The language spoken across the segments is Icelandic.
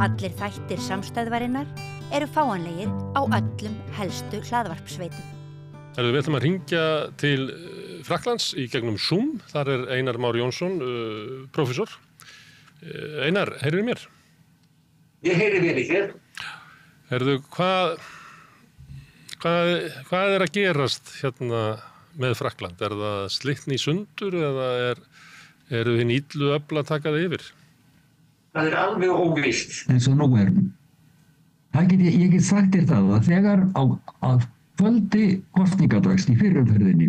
Allir þættir samstæðvarinnar eru fáanlegir á öllum helstu hlaðvarpsveitum. Við ætlum að hringja til Frakklands í gegnum Zoom. Þar Einar Már Jónsson, prófessor. Einar, heyrir mér? Ég heyri vel í þér. Hvað að gerast hérna með Frakkland? Það slitni í sundur eða eru hinn illu öfl að taka það yfir? Það alveg óvíst. Eins og nú ég get sagt þér það að þegar á kvöldi kosningadags í fyrrumferðinni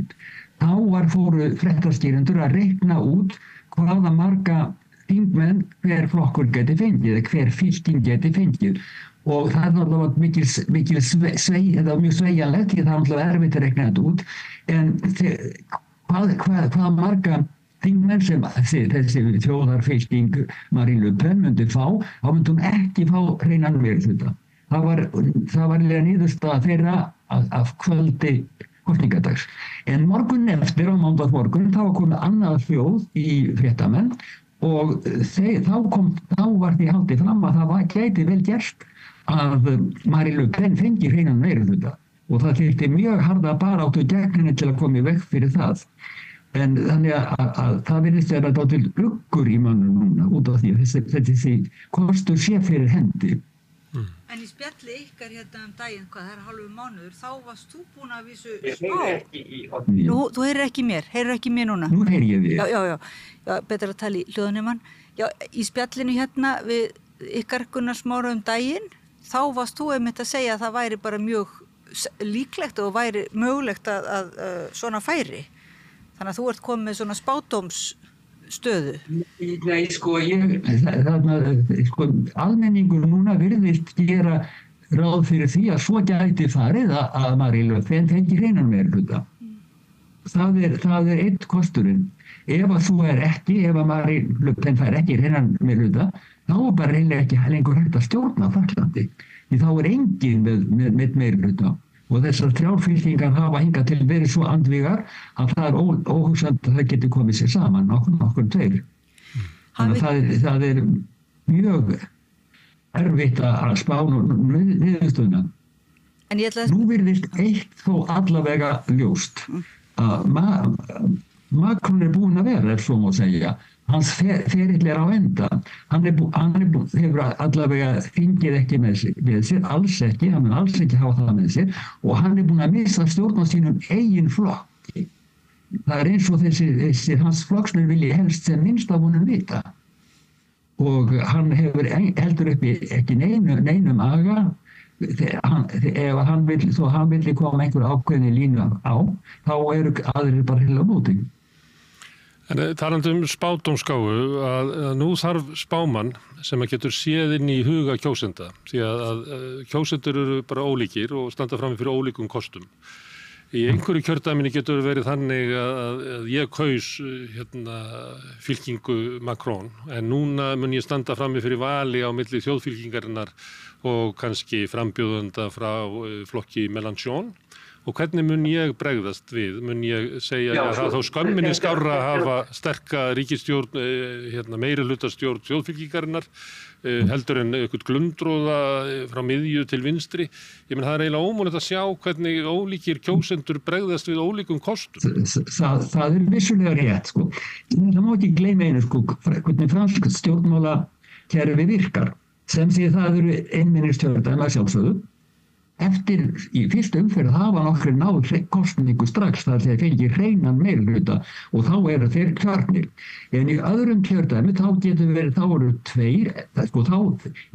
þá fóru fréttaskýrendur að reikna út hvaða marga þingmenn hver flokkur geti fengið eða hver fylking geti fengið og það náttúrulega mjög sveigjanlegt því það náttúrulega erfitt að reikna þetta út en hvaða marga þingmenn sem þessi þjóðarfylking Marine Le Pen myndi fá, þá myndi hún ekki fá hreinan meirihluta. Það var niðurstaða þeirra af kvöldi kosningadags. En morgun eftir á mánudagsmorgun þá komið annað hljóð í fréttamenn og þá var því haldið fram að það gæti vel gerst að Marine Le Pen fengi hreinan meirihluta og það þyrfti mjög harða baráttu gegn henni til að koma í veg fyrir það. En þannig að það virðist vera til uggur í mönnum núna út af því að þessi kostur sé fyrir hendi. En í spjalli ykkar hérna daginn, hvað það hálfu mánuður, þá varst þú búin að vísu spá. Ég heyri ekki í horni. Þú heyrir ekki mér, heyrðu ekki mér núna? Nú heyri ég þig. Já, betra að tala í hljóðnemann. Já, í spjallinu hérna við ykkar Gunnar Smára daginn, þá varst þú einmitt að segja að það væri bara mjög líklegt og væri mögulegt að svona færi. Þannig að þú ert komið með svona spádómsstöðu. Nei, almenningur núna virðist gera ráð fyrir því að svo gæti farið að Marine Le Pen fengi hreinan meirihluta. Það einn kosturinn. Ef að svo ekki, ef að Marine Le Pen fær ekki hreinan meirihluta, þá bara reynilega ekki lengur hægt að stjórna Frakklandi. Því þá enginn með meirihluta. Og þessar þrjárfylkingar hafa hingað til verið svo andvígar að það óhugsandi að það geti komið sér saman nokkur tveir. Þannig að það mjög erfitt að spá niðurstöðuna. Nú virðist eitt þó allavega ljóst að Macron búinn að vera, ef svo má segja. Hans ferill á enda. Hann hefur allavega fengið ekki með sér, alls ekki, hann mun alls ekki hafa það með sér og hann búinn að missa stjórn á sínum eigin flokki. Það eins og þessi hans flokksmenn vilji helst sem minnst af honum vita. Og hann hefur heldur uppi ekki neinum aga, ef hann villi koma einhver ákveðni línu á, þá eru aðrir bara heila móti. En talandi spádómsgáfu að nú þarf spámann sem að getur séð inn í huga kjósenda því að kjósendur eru bara ólíkir og standa frammi fyrir ólíkum kostum. Í einhverju kjördæminni getur verið þannig að ég kaus fylkingu Macron en núna mun ég standa frammi fyrir vali á milli þjóðfylkingarinnar og kannski frambjóðanda frá flokki Mélenchon. Og hvernig mun ég bregðast við? Mun ég segja að þá skömminni skárra að hafa sterka ríkisstjórn, meirihlutastjórn þjóðfylkingarinnar, heldur en eitthvað glundróða frá miðju til vinstri. Ég menn það eiginlega ómögulegt að sjá hvernig ólíkir kjósendur bregðast við ólíkum kostum. Það vissulega rétt, sko. Það má ekki gleyma einu, sko, hvernig fransk stjórnmálakerfi virkar. Sem því það eru einmenningskjördæmi að sjálfsögðu. Eftir í fyrstu umferð hafa nokkrir náð kosningu strax þar þeir fengi hreinan meirihluta og þá eru þeir kjörnir. En í öðrum kjördæmi þá eru tveir,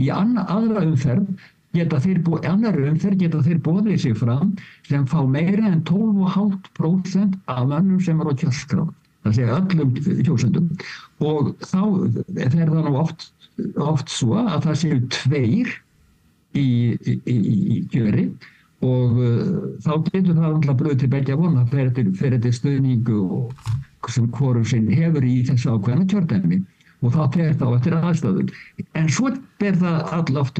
í aðra umferð geta þeir boðið sig fram sem fá meira en 12,5% af mönnum sem eru á kjörskrá. Það segja öllum kjósendum. Og þá það nú oft svo að það séu tveir í kjöri og þá getur það alltaf bröð til begja vona að fer eftir stuðningu sem hvorum sinn hefur í þessu ákveðna kjördæmi og það fer þá eftir aðstæðum. En svo ber það alloft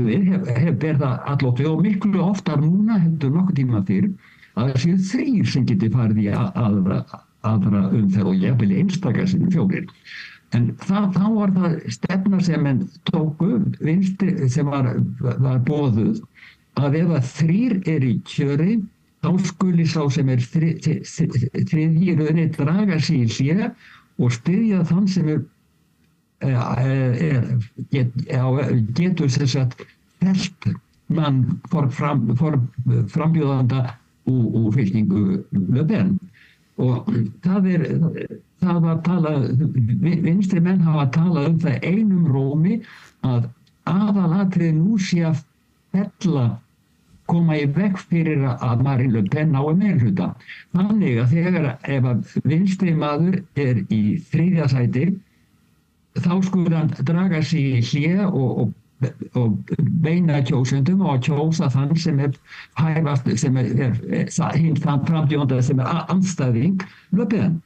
við og miklu oftar núna heldur nokkuð tíma fyrir að það séu þrír sem geti farið í aðra umferð og jafnvel einstakar sinnum fjórir. En þá var það stefna sem menn tóku, vinstri sem var boðuð, að ef að 3 í kjöri, þá skuli sá sem þriðji í röðinni draga sig í hlé og styðja þann sem getur sem sagt fellt mann frambjóðanda úr fylkingu Le Pen. Og það var talað, vinstri menn hafa talað það einum rómi að aðalatriði nú sé að koma í veg fyrir að Marine Le Pen nái meirihluta. Þannig að ef að vinstri maður í 3. sæti, þá skulle hann draga sig í hlé og beina kjósendum og kjósa þann sem hæfast, sem hinn þann frambjóðanda sem andstæðing Le Pen.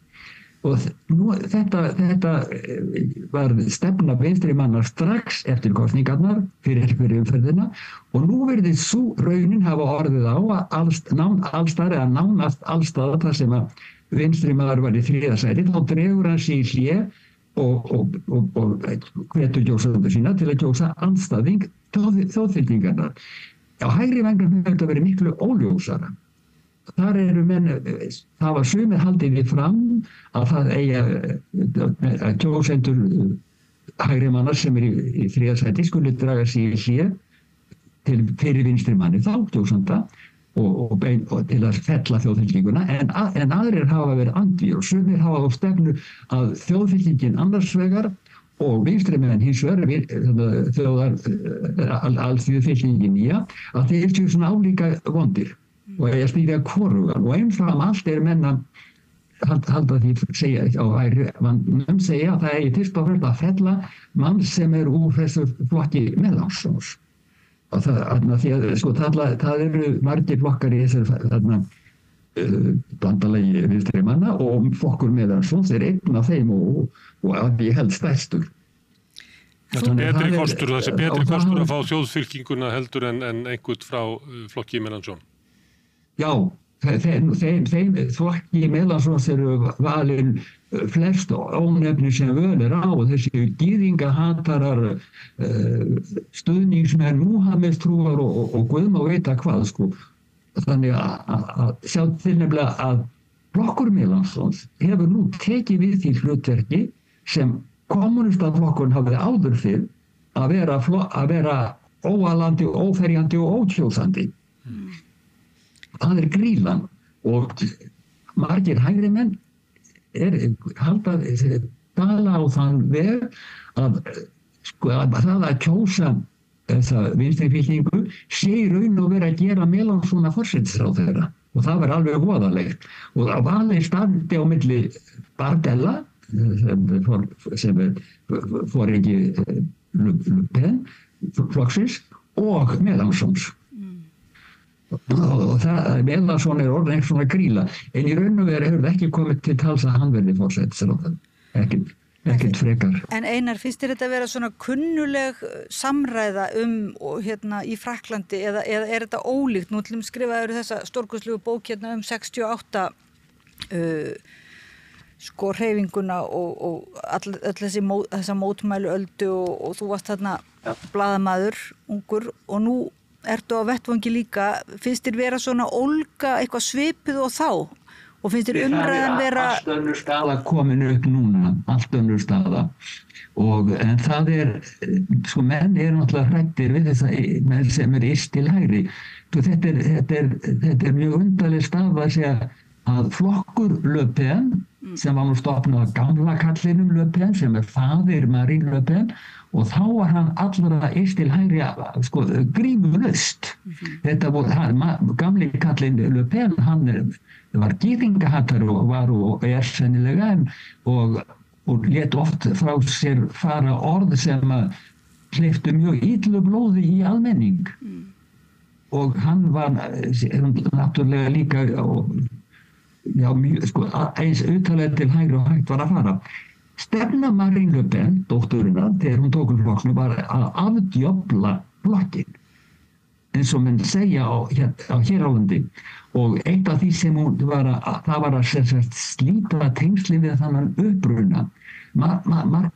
Og nú, þetta var stefna vinstri mannar strax eftir kosningarnar fyrir umferðina og nú virðist sú raunin hafa orðið á að allstaðar eða nánast allstaðar þar sem að vinstri maður var í 3. sæti, þá dregur hann sig í hlé og hvetur kjósendur sína til að kjósa andstæðing þjóðfylkingarnar. Á hægri vængnum hefur þetta verið miklu óljósara. Þar menn, það var sumir haldið við fram að það að kjósendur hægri mannar sem í 3. sæti skuli draga sig í hlé fyrir vinstri manni þá kjósenda og til að fella þjóðfylkinguna en aðrir hafa verið andvígir og sumir hafa þá stefnu að þjóðfylkingin annars vegar og vinstri menn hins vegar alþýðufylkingin nýja að þeir séu svona álíka vondir og ég stýrja hvorugan og einfram allt menn að halda því segja að það fyrst og fremst að fella mann sem úr þessu flokki Melanchons. Og það eru margir flokkar í þessu bandalagi vinstri manna og flokkur Melanchons einn af þeim og að ég held stærstur. Betri kostur að fá þjóðfylkinguna heldur en einhvern frá flokki Melanchon. Já, þeim flokki Melanchons eru valin flest ónefni sem völ á þessi gyðingahatarar stuðningsmenn Múhameðstrúar og Guð má veita hvað sko. Þannig að sjá til nefnilega að flokkur Melanchons hefur nú tekið við því hlutverki sem kommunistaflokkurinn hafði áður fyrr að vera óalandi, óferjandi og ókjósandi. Það grýlan og margir hægri menn tala á þann veg að það að kjósa þessa vinstri fylkingu sé í raun og vera að gera Melanchon forsætisráðherra og það var alveg voðalegt og að valið standi á milli Bardella sem foringi Le Pen flokksins og Melanchons. Og Melanchon orðin eitthvað svona grýla en í raun og veru hefur það ekki komið til tals að hann verði forsætisráðherra, ekkert frekar. En Einar, finnst þér þetta að vera svona kunnuleg samræða í Frakklandi eða er þetta ólíkt? Nú skrifaður þessa stórkostlegu bók 68 hreyfinguna og öll þessa mótmælu öldu og þú varst þarna blaðamaður ungur og nú ertu á vettvangi líka, finnst þér vera svona ólga eitthvað svipuð og þá? Og finnst þér umræðan vera... Allt önnur staða komin upp núna, allt önnur staða. En það menn náttúrulega hræddir við þessa menn sem yst til hægri. Þetta mjög undarleg staða að segja að flokkur Le Pen, sem var nú stofnað af gamla kallinum Le Pen, sem faðir Marine Le Pen, og þá var hann allra yst til hægri grímulaust. Þetta gamli kallinn Le Pen, hann var gyðingahatari og var og sennilega og lét oft frá sér fara orð sem hleyptu mjög illu blóði í almenning. Og hann var náttúrulega líka eins uttalega til hægri og hægt var að fara. Stefna Marine Le Pen, dótturinnar, þegar hún tók flokknum var að afdjöfla flokkinn, eins og menn segja á Hérlandi. Og eitt af því sem hún var að slíta tengsli við þannan uppruna. mörg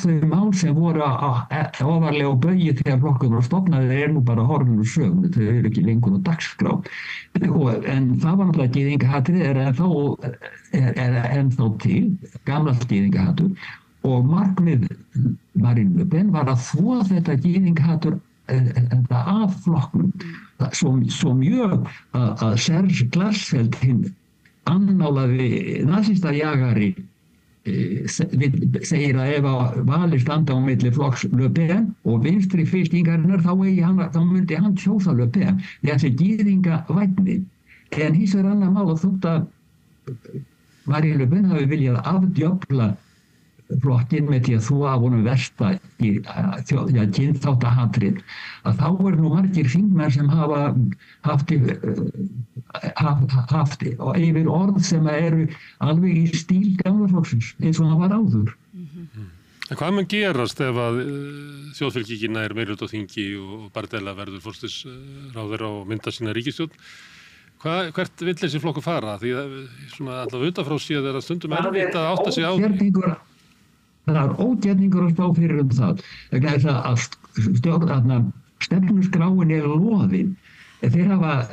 þau mál sem voru ofarlega á baugi þegar flokkur var stofnaðir nú bara horfin úr sögum, þau eru ekki lengur á dagskrá. En það var náttúrulega gyðingahatrið er ennþá til, gamalt gyðingahatur, og markmið Marine Le Pen var að þvo þetta gyðingahatur af flokknum. Svo mjög að Serge Klarsfeld hinn annálaði nasistajagari segir að ef að valir standa á milli flokks Le Pen og vinstri fylkingarinnar þá myndi hann kjósa Le Pen. Þessi gyðingavænni. En hins vegar annað mál að þótt að Marine Le Pen hafi viljað afdjöfla flokkin með því að þú af honum versta kynþáttahatrið, að þá nú margir þingmenn sem hafa haft yfir orð sem eru alveg í stíl gamla flokksins eins og það var áður. En hvað mun gerast ef að þjóðfylkingin nær meirihluta á þingi og Bardella verður forsætisráðherra og mynda sína ríkisstjórn? Hvert vill þessi flokkur fara? Því að svona allavega utanfrá séð að stundum erfitt að átta sig á því. Það ógerningur að spá fyrir það. Vegna þess að stefnuskráin loðin. Þeir hafa,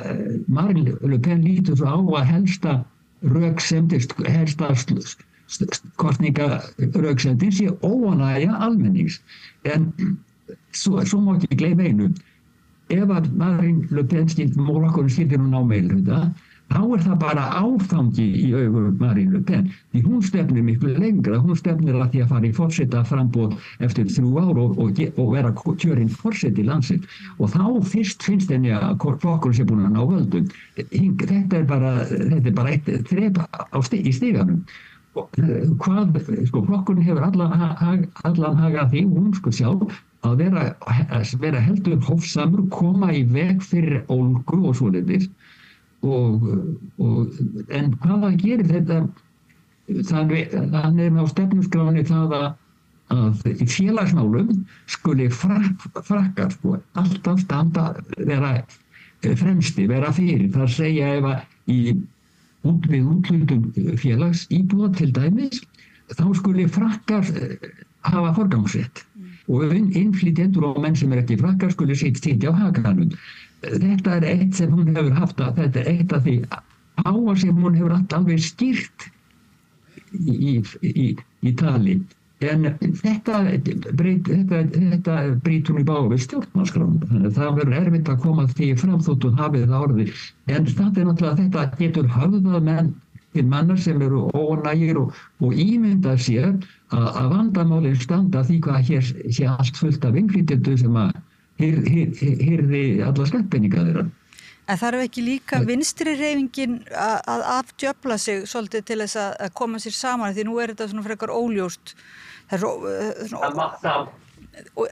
Marine Le Pen lítur svo á að helsta kosningaröksemdin sé óánægja almennings. En svo má ekki gleyma einu. Ef að Marine Le Pen flokkurinn skyldi nú ná meirihluta, þá það bara áfangi í augum Marine Le Pen. Því hún stefnir miklu lengra, hún stefnir að því að fara í forsetaframboð eftir 3 ár og vera kjörinn forseti landsins. Og þá fyrst finnst henni að flokkurinn sé búin að ná völdum. Þetta er bara eitt þrep í stiganum. Flokkurinn hefur allan hagað því, hún sjálf, að vera heldur hófsamur, koma í veg fyrir ólgu og svoleiðis. En hvað það gerir þetta, þannig á stefnuskráni það að í félagsmálum skuli frakkar alltaf standa, vera fremsti, vera fyrir. Það segja ef að við úthlutun félagsíbúða til dæmis, þá skuli frakkar hafa forgangsrétt. Og innflytjendur og menn sem ekki frakkar skuli sitja á hakanum. Þetta er eitt sem hún hefur haft, þetta er eitt af því áa sem hún hefur alveg skýrt í tali. En þetta brýtur hún í bága við stjórnarskrána. Þannig að það verður erfitt að koma því fram þótt hún hafið það orði. En það er náttúrulega að þetta getur höfðað menn til mannar sem eru óánægir og ímynda sér að vandamálin standa því hvað hér sé allt fullt af innflytjendur sem að hyrði alla skattpeninga þeirra. En þarf ekki líka vinstri hreyfingin að afdjöfla sig svolítið til þess að koma sér saman, því nú er þetta svona frekar óljóst. Það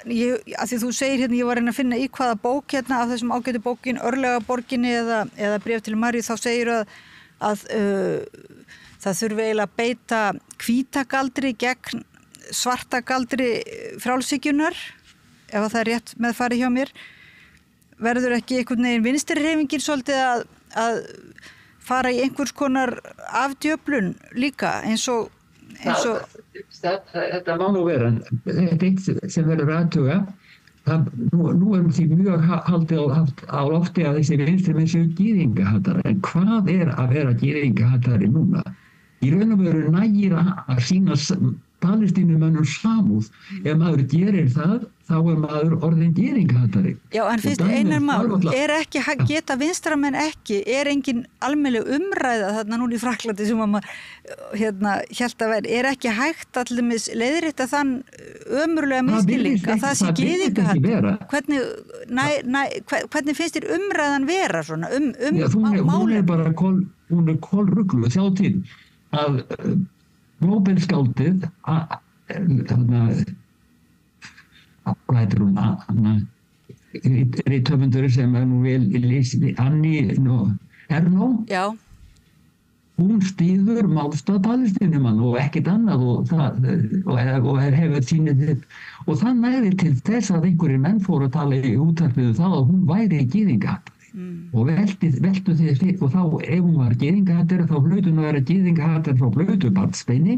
því þú segir hérna, ég var að reyna að finna í hvaða bók hérna af þessum ágætu bókin Örlagaborginni eða bréf til Maríu, þá segir að það þurfi eiginlega að beita hvítagaldri gegn svartagaldri frjálshyggjunnar, ef það er rétt með farið hjá mér. Verður ekki einhvern veginn vinstri hreyfingin svolítið að fara í einhvers konar afdjöflun líka eins og... Þetta má nú vera, þetta eitt sem verður aðtuga. Nú því mjög haldið á lofti að þessi vinstri menn séu gyðingahatari. En hvað að vera gyðingahatari núna? Í raun og veru nægir að sýna Palestínumönnum samúð. Ef maður gerir það, þá maður orðinn gyðingahatari. Já, en fyrst einar mál, geta vinstramenn ekki, engin almennileg umræða þarna núna í Frakklandi sem að maður hélt að vera, ekki hægt allumis leiðrétta þann ömurlega misskilning að það sé gyðingahatari. Hvernig finnst þér umræðan vera svona málum? Hún er kolruglu, sjá til að Nobelskáldið, hvað heitir hún, rithöfundur sem nú vel lýst, Annie Ernaux, hún stýður málstað Palestínumann og ekkert annað og hefur sýnið þetta. Og það næði til þess að einhverjir menn fóru að tala í útvarpið það að hún væri gyðingahatari. og veltu því fyrir, og þá ef hún var gyðingahattur þá hlaut hún að vera gyðingahattur frá blautu barnsbeini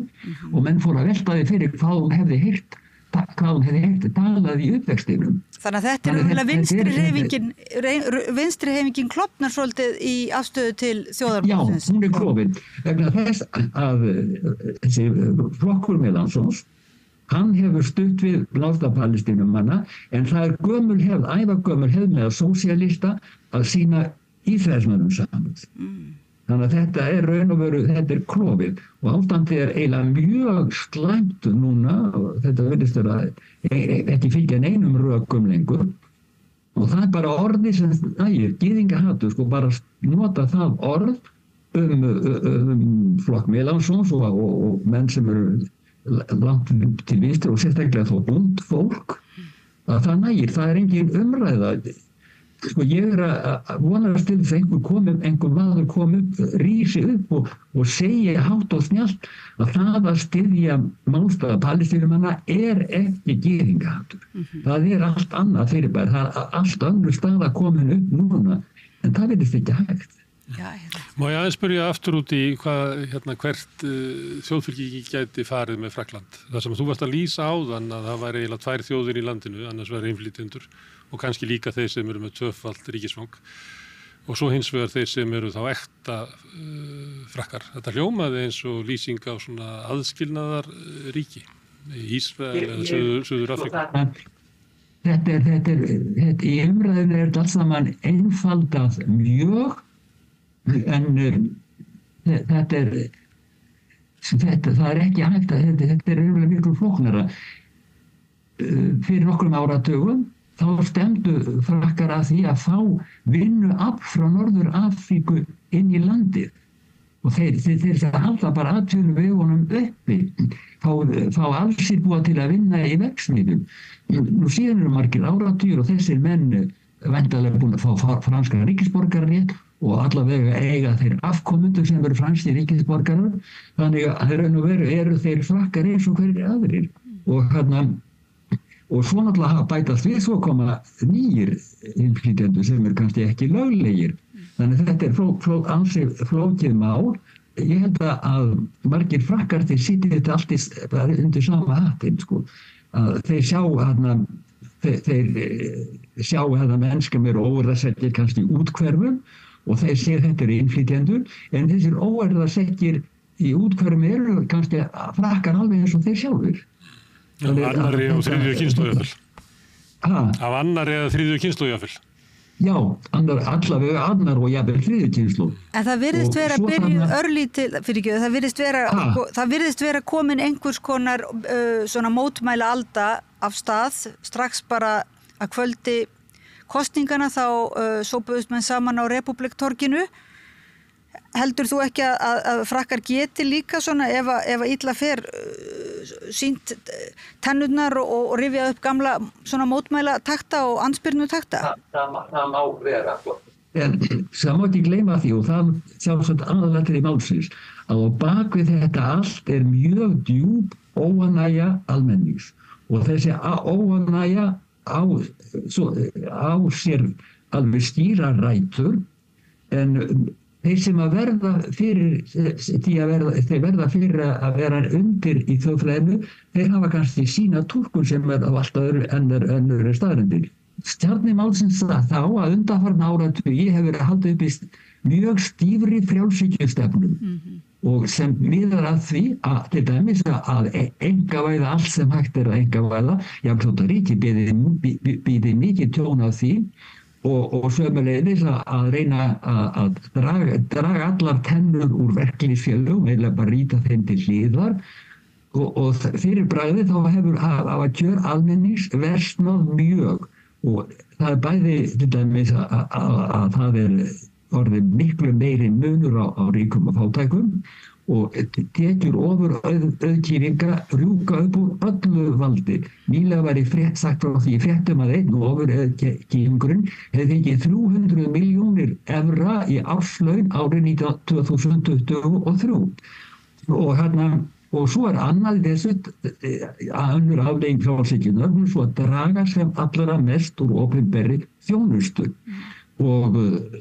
og menn fór að velta því fyrir hvað hún hefði heyrt talað í uppvextinum. Þannig að þetta vinstri hreyfingin klofnar svolítið í afstöðu til þjóðarmálsins. Já, hún klofin vegna þess að þessi flokkur Melansons, hann hefur stutt við Palestínumanna, en það ævagömul hefð með sósíalista að sýna Ísraelsmönnum samúð. Þannig að þetta raun og veru, þetta klofið og ástandið eiginlega mjög slæmt núna og þetta virðist vera ekki fylgja neinum rökum lengur og það bara orði sem nægir, gyðingahatur, bara nota það orð flokk Melansons og menn sem eru langt til vinstri og sérstaklega þó búnt fólk að það nægir, það engin umræða. Ég að vonast til þess að einhver maður komi upp, rísi upp og segi hátt og snjallt að það að styðja málstað Palestínumanna ekki gyðingahatur. Það allt annað fyrirbæri, það allt önnur staða komin upp núna, en það virðist ekki hægt. Má ég aðeins spyrja aftur út í hvert þjóðfylki gæti farið með Frakkland. Það sem þú varst að lýsa áðan að það væri eiginlega 2 þjóðir í landinu, annars væri innflytjendur og kannski líka þeir sem eru með 2-falt ríkisfang og svo hins vegar þeir sem eru þá ekta frakkar. Þetta hljómaði eins og lýsing á svona aðskilnaðar ríki, Ísrael eða Suður Afríka. Þetta í umræðinu allt saman einfaldað mjög, en það ekki hægt að þetta yfirlega miklu flóknara. Fyrir nokkrum áratugum þá stemdu frakkar að því að fá vinnuafl frá Norður-Afríku inn í landið og þeir halda bara atvinnuvegunum uppi, fá allsir búa til að vinna í verksmiðjum. Nú síðan eru margir áratugir og þessir menn væntanlega búin að fá franska ríkisborgararétt og allavega eiga þeir afkomendur sem eru franskir ríkisborgarar, þannig að raun og veru þeir frakkar eins og hverjir aðrir og svo náttúrulega bætast við svo koma nýjir innflytjendur sem kannski ekki löglegir. Þannig að þetta ansi flókið mál. Ég held að margir frakkar þeir sitja þetta allt undir sama hattinn, að þeir sjá menn sem eru óerðasettir kannski í útkverfum og þeir séu þetta innflytjendur, en þessir óerðasettir í útkverfum eru kannski frakkar alveg eins og þeir sjálfur. Af annarri og þriðju kynslóðjafel. Af annarri eða þriðju kynslóðjafel. Já, allavega annar og jafnvel þriðju kynslóð. En það virðist vera að byrja örlítil, það virðist vera komin einhvers konar svona mótmæla alda af stað, strax bara að kvöldi kosningana þá sópuðust menn saman á Republiktorginu. Heldur þú ekki að frakkar geti líka svona ef illa fer sýnt tennurnar og rifja upp gamla svona mótmæla takta og andspyrnu takta? Það má vera. En það má ekki gleyma því og það sjálfsagt aðalatriði málsins að á bakvið þetta allt mjög djúp óánægja almennings og þessi óánægja á sér alveg skýra rætur, en þeir sem að verða fyrir að vera undir í þjóðfélaginu, þeir hafa kannski sína túlkun sem á allt önnur staðreyndir. Stjarni málsins þá að undanfarna áratugi hefur verið haldið upp í mjög stífri frjálshyggjustefnum og sem miðar að því að til dæmis að einkavæða allt sem hægt að einkavæða, jafnvel þótt að ríkið býði mikið tjón af því og sömuleiðis að reyna að draga allar tennur úr verkalýðsfélögum, eða bara rýta þeim til hliðar og fyrir bragðið þá hafa kjör almennings versnað mjög og það bæði til dæmis að það orðið miklu meiri munur á ríkum og fátækum og tekjur ofur auðkýringa rjúka upp úr öllu valdi. Nýlega var sagt frá því fréttum að einn ofur auðkýringurinn hefði fengið 300 milljónir evra í árslaun árið 2023 og svo annað þessu önnur afleiðing frjálshyggjunnar, svo að draga sem allra mest úr opinberri þjónustu. og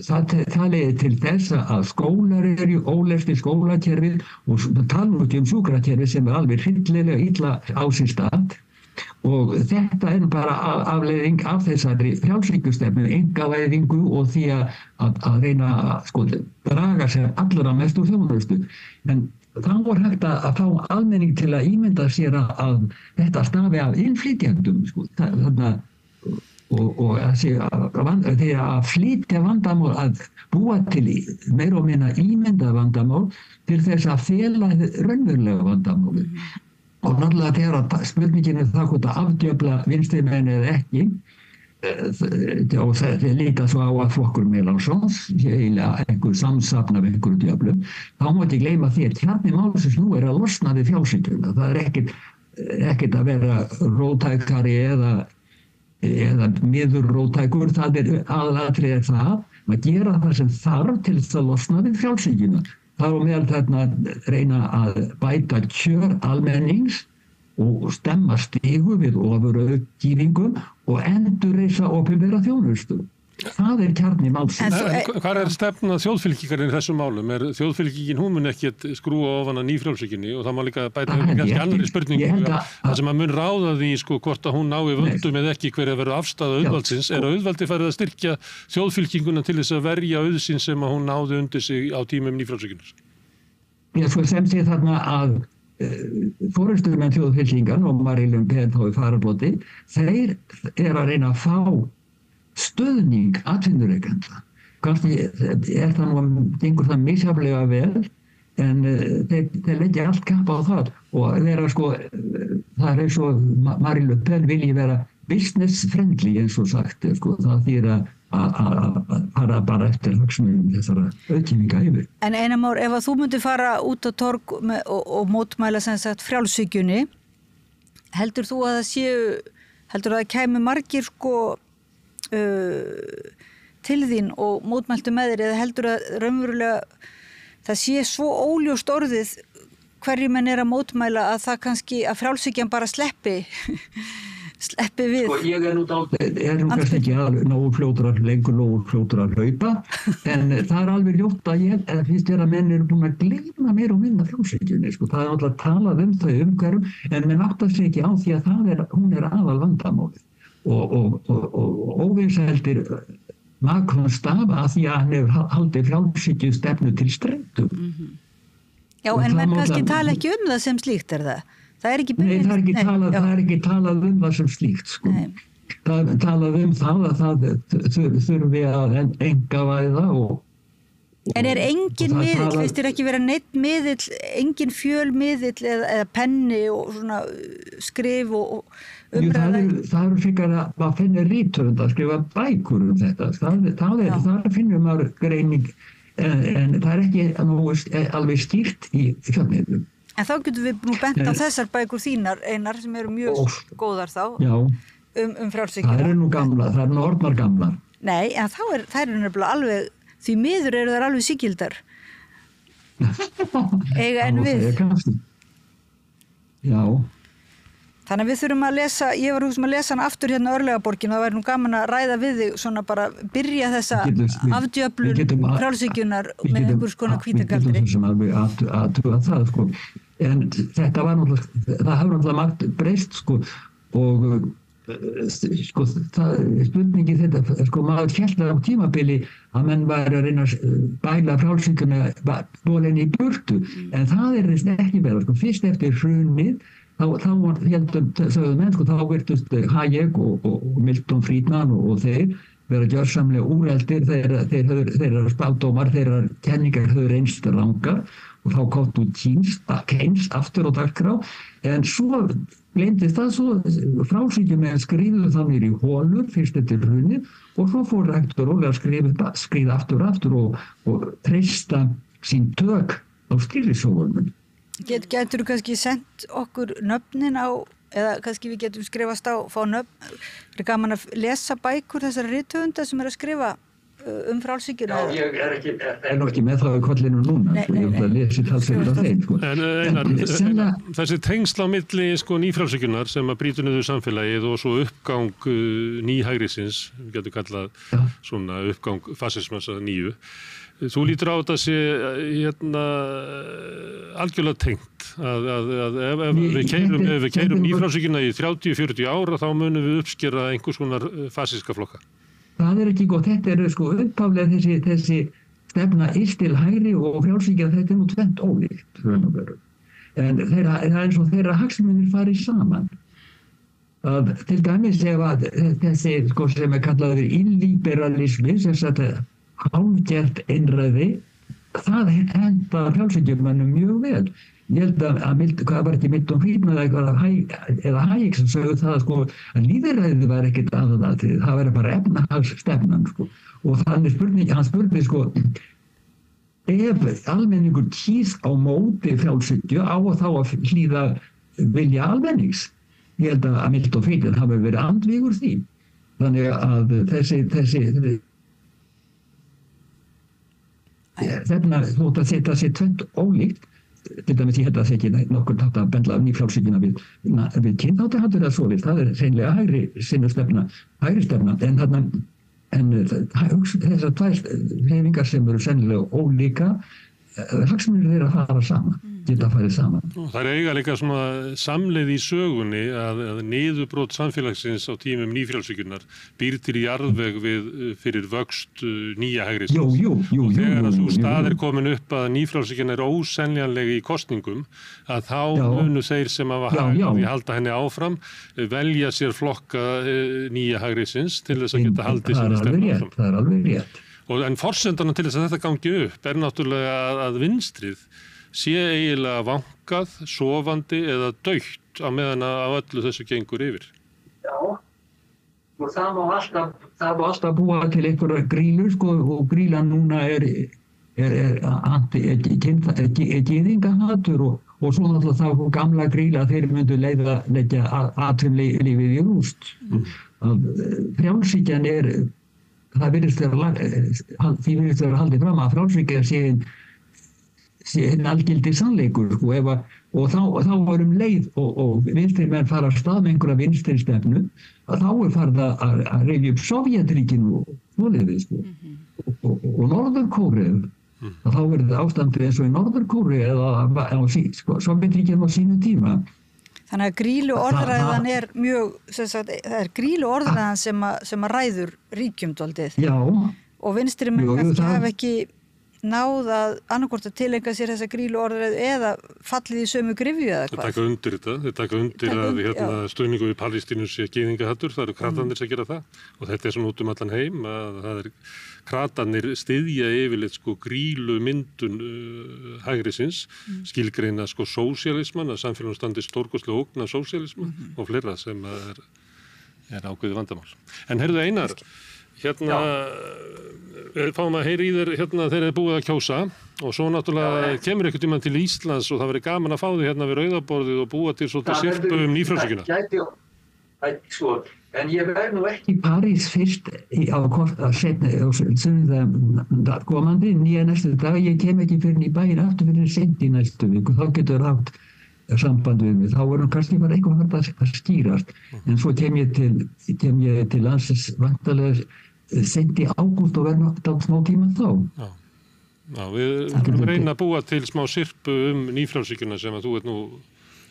það leiði til þess að skólar eru ólesti skólakerfið og tala ekki sjúkrakerfið sem alveg hryllilega illa á sér stað og þetta bara afleiðing af þessari frjálshyggjustefnu, einkavæðingu og því að reyna að draga sér allra mest úr þjónustu. En þá var hægt að fá almenning til að ímynda sér að þetta stafi af innflytjendum, og þegar að flytja vandamál, að búa til meira og minna ímynda vandamál til þess að fela raunverulega vandamáli. Og náttúrulega þegar spurningin það hvort að afdjöfla vinstrimenn eða ekki, og það líka svo á að flokkur Melansons, eiginlega einhver samsafn af einhverju djöflum, þá má ekki gleyma því að kjarni málsins nú að losna við frjálshyggjuna. Það ekkert að vera róttækari eða miður róttækur, það aðalatriði það að gera það sem þarf til þess að losna við frjálshyggjuna. Það á meðal þarna reyna að bæta kjör almennings og stemma stigu við ofurauðgýringum og endurreisa opinbera þjónustu. Það kjarni málsins. Hvað stefna þjóðfylkingarinn í þessum málum? Þjóðfylkingin, hún mun ekki skrúa ofan að nýfrjálshyggjunni og það má líka bæta kannski annarri spurningu það sem að mun ráða því hvort að hún nái völdum eða ekki hver að vera afstaða auðvaldsins. Er auðvaldi farið að styrkja þjóðfylkinguna til þess að verja auðsinn sem að hún náði undir sig á tímum nýfrjálshyggjunnar? Sem sé þarna að forystumenn þjóðfylkingan og Marie-Le Pen þá í fararbroddi, þeir að reyna að fá stöðning atvinnurekenda. Kannski gengur það misjafnlega vel, en þeir leggja allt kapp á það og það eins og Marie-Le Pen vilji vera business friendly eins og sagt, það þýðir að fara bara eftir hagsmunum þessara auðkynninga yfir. En Einar Már, ef að þú myndir fara út á torg og mótmæla sem sagt frjálshyggjunni, heldur þú að það kæmi margir til þín og mótmæltu með þér, eða heldur að raunverulega það sé svo óljóst orðið hverju menn að mótmæla að það kannski að frjálshyggjan bara sleppi við? Ég nú kannski ekki nógu fljótur að hlaupa, en það alveg ljótt að ég finnst að menn eru búin að gleyma meira og minna frjálshyggjunni. Það náttúrulega talað þau umhverfum, en menn átta sig ekki á því að hún aðal vandamálið. Og óvinsældir Macron stafa að því að hann hefur haldið frjálshyggjustefnu til streitu. Já, en menn kannski tala ekki það sem slíkt, það? Það er ekki byrjun. Nei, það er ekki talað það sem slíkt, Það talað það að það þurfi að engavæða og En engin miðill, finnst þér ekki vera neitt miðill, engin fjölmiðill eða penni og svona skrif og umræða? Það eru fyrir að finna rítöfund að skrifa bækur þetta. Það finnur maður greining, en það ekki alveg skýrt í fjölmiðlum. En þá getum við nú bent á þessar bækur þínar, Einar, sem eru mjög góðar þá, frjálshyggjuna. Það eru nú gamlar, það eru nú orðnar gamlar. Nei, en þær eru nefnilega alveg, því miður eru þær alveg sígildar. Eiga en við. Já. Þannig að við þurfum að lesa, ég var að lesa hann aftur hérna Örlagaborgin, það væri nú gaman að ræða við þig, svona bara byrja þessa afdjöflun frjálshyggjunar með einhvers konar hvítagaldri. Við getum sem alveg aðtuga það, En þetta var náttúrulega, það hafði náttúrulega margt breyst, og spurningi þetta, maður hélt á tímabili að menn væri að reyna að bæla frjálshyggjuna bólinni í burtu, en það ekki verið, fyrst eftir hrunið, þá virtust Hayek og Milton Friedman og þeir vera gjörsamlega úreldir, þeirra spádómar, þeirra kenningar höfðu reynst rangar og þá komst Keynes aftur á dagskrá, en svo gleymdist það, svo frjálshyggjumenn skrifuðu þannig í holur fyrst eftir hrunið og svo fór rektor Óli að skrifa aftur og treysta sín tök á stýrishófunum. Getur þú kannski sendt okkur nöfnin á, eða kannski við getum skrifast á, fá nöfn, er gaman að lesa bækur þessara rithöfunda sem að skrifa frjálshyggjuna? Já, ég ekki... nú ekki með það á kollinu núna, Nei, sko, ég ætla að lesa talsverð af þeim, sko. En Einar, þessi tengsl á milli sko nýfrjálshyggjunnar sem að brýtur niður samfélagið og svo uppgang nýhægrisins, við getum kallað svona uppgang fasismans að nýju. Þú lítur á þetta sé algjörlega tengt að ef við keyrum nýfrjálshyggjuna í 30-40 ára þá munum við uppskera einhvers konar fasíska flokka. Það ekki gott, þetta sko upphaflega þessi stefna til hægri og frjálshyggja, þetta nú tvennt ólíkt. En það eins og þeirra hagsmunir farið saman. Að, til dæmis ef að þessi sko sem kallaður illiberalismi, sem sagt hálfgert einræði, það henta frjálshyggjumönnum mjög vel. Ég held að hvað var ekki Milton Friedman eða Hayek sem sögðu það sko að lýðræðið var ekkert aðalatrið, það var bara efnahagsstefnan sko. Og þannig hann spurði sko ef almenningur kýs á móti frjálshyggju á og þá að hlýða vilja almennings. Ég held að Milton Friedman hafi verið andvígur því. Þannig að þessi þarna þótt að þetta sé tvennt ólíkt, til dæmis ég held að það ekki nokkur þátt að bendla af nýfrjálshyggjuna við kynþáttahatur eða svo við, það hreinlega hægri stefna, en þessar tvær hreyfingar sem eru sennilega ólíka, hagsmunir þeirra fara saman, geta farið saman. Það eiga líka svona samleið í sögunni að niðurbrot samfélagsins á tímum nýfrjálshyggjunnar býr til jarðveg fyrir vöxt nýja hægris. Og þegar að þú stað komin upp að nýfrjálshyggjan ósenjanleg í kosningum, að þá munu þeir sem hafa halda henni áfram velja sér flokka nýja hægrisins til þess að geta haldið sinni stefnu áfram. Það alveg rétt. En forsendana til þess að þetta gangi upp náttúrulega að vinstrið sé eiginlega vankað, sofandi eða dautt á meðan á öllu þessu gengur yfir. Já, og það má alltaf búa til einhverja grílu sko, og grílan núna er gyðingahatur og svo náttúrulega þá gamla gríla þeir myndu leggja atvinnulífið í rúst. Frjálshyggjan það virðist vera haldið fram að frjálshyggja sé algildi sannleikur sko, og þá varum leið og vinstri menn fara að stað með einhverja vinstri stefnu að þá farið að rifja upp Sovjetríkinu og svoleiðis sko. og Norður-Kóreu að þá verður ástandið eins og í Norður-Kóreu eða Sovjetríkinu á sínu tíma. Þannig að grílu orðræðan mjög, það grílu orðræðan sem að ræður ríkjum dálítið. Já. Og vinstri menn kannski hafa ekki náð að annarkvort að tileinka sér þessa grílu orðræðu eða fallið í sömu gryfju eða hvað. Þeir taka undir að stuðningu við Palestínu sé gyðingahatur, það eru kratarnir sem gera það og þetta svona út allan heim að það kratarnir styðja yfirleitt sko grílu myndun hægrisins, skilgreina sko sósíalisman, að samfélagum standi stórkostlega ógn af sósíalisman og fleira sem ákveðið vandamál. En heyrðu Einar, fáum að heyra í þér þeir eru búið að kjósa og svo náttúrulega kemur einhvern tímann til Íslands og það verður gaman að fá þig við rauðaborðið og búa til svolítið sirpu nýfrjálshyggjuna. En ég verð nú ekki í París fyrst komandi nýja næstu dag, ég kem ekki fyrir í bæinn aftur fyrir sent í næstu viku, þá getur haft samband við mig, þá verður kannski bara eitthvað að skýrast, en svo kem ég til landsins vantarlega sent í ágúst og verður á smá tíma þá. Já, við skulum reyna að búa til smá sirpu nýfrjálshyggjuna sem að þú nú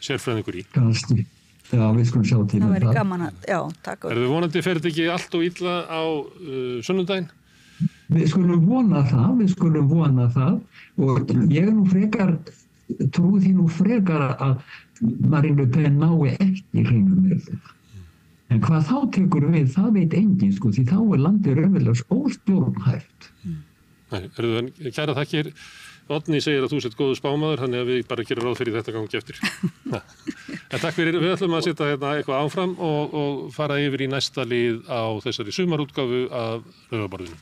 sérfræðingur í. Kannski. Já, við skulum sjá til það. Það væri gaman takk. Við vonandi fer þetta ekki allt og illa á sunnudaginn? Við skulum vona það og ég nú frekar, trúi því nú frekar að Marine Le Pen nái ekki hreinum með þetta. En hvað þá tekur við, það veit enginn sko, því þá landið raunverulega óstjórnhæft. Kæra þakkir. Oddný segir að þú sett góðu spámaður, þannig að við bara gerum ráð fyrir þetta gangi eftir. En takk fyrir, við ætlum að setja eitthvað áfram og fara yfir í næsta lið á þessari sumarútgáfu af Rauðaborðinu.